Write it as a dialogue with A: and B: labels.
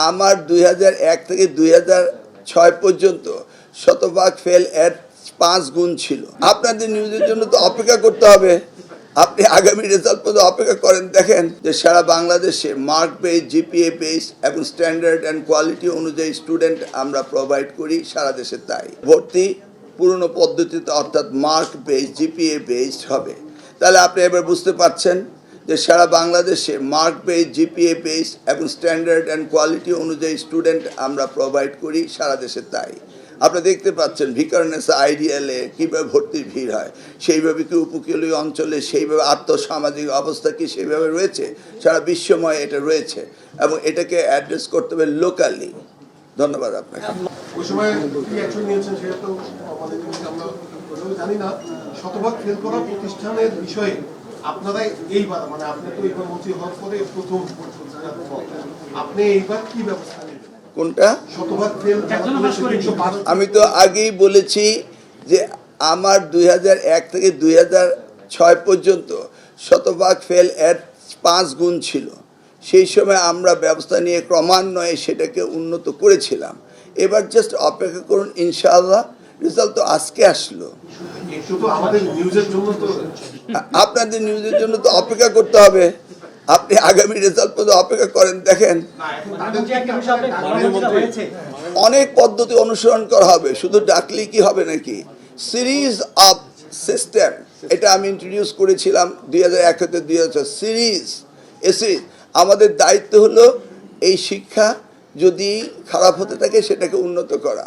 A: আমার 2001 থেকে 2006 পর্যন্ত শতভাগ ফেল এর 5 গুণ ছিল। আপনাদের নিউজের জন্য তো অপেক্ষা করতে হবে। আপনি আগামী রেজাল্ট পর্যন্ত অপেক্ষা করেন, দেখেন যে সারা বাংলাদেশে মার্ক বেস, জিপিএ বেস এবং স্ট্যান্ডার্ড অ্যান্ড কোয়ালিটি অনুযায়ী স্টুডেন্ট আমরা প্রোভাইড করি সারা দেশে। তাই ভর্তি পুরনো পদ্ধতিতে অর্থাৎ মার্ক বেস, জিপিএ বেসড হবে। তাহলে আপনি এবার বুঝতে পারছেন যে সারা বাংলাদেশে মার্ক বেস, জিপিএ বেস এবং স্ট্যান্ডার্ড অ্যান্ড কোয়ালিটি অনুযায়ী স্টুডেন্ট আমরা প্রোভাইড করি সারা দেশে। তাই আপনারা দেখতে পাচ্ছেন ভিকারুননিসা আইডিয়ালে কীভাবে ভর্তির ভিড় হয়, সেইভাবে কি উপকূলীয় অঞ্চলে সেইভাবে আর্থসামাজিক অবস্থা কি সেইভাবে রয়েছে, সারা বিশ্বময় এটা রয়েছে এবং এটাকে অ্যাড্রেস করতে হবে লোকালি। ধন্যবাদ আপনাকে।
B: ওই সময় কি অ্যাকশন নিয়েছেন সেটা তো আমাদের আমরা জানি না। শতভাগ ফেল করা প্রতিষ্ঠানের বিষয়ে আপনারা এইবার মানে আপনি তো এইবার মন্ত্রী হওয়ার পরে প্রথম আপনি এইবার কি ব্যবস্থা নেবেন?
A: কোনটা?
B: শতভাগ ফেল।
A: আমি তো আগেই বলেছি যে আমার 2001 থেকে 2006 পর্যন্ত শতভাগ ফেল এর 5 গুণ ছিল। সেই সময় আমরা ব্যবস্থা নিয়ে ক্রমান্বয়ে সেটাকে উন্নত করেছিলাম। এবার জাস্ট অপেক্ষা করুন, ইনশাআল্লাহ রেজাল্ট তো আজকে আসলো। আপনাদের নিউজের জন্য তো অপেক্ষা করতে হবে। আপনি আগামী রেজাল্ট পর্যন্ত অপেক্ষা করেন, দেখেন অনেক পদ্ধতি অনুসরণ করা হবে। শুধু ডাকলেই কি হবে নাকি? সিরিজ অফ সিস্টেম, এটা আমি ইন্ট্রোডিউস করেছিলাম 2001 হতে 2006 সিরিজ। আমাদের দায়িত্ব হলো এই শিক্ষা যদি খারাপ হতে থাকে সেটাকে উন্নত করা।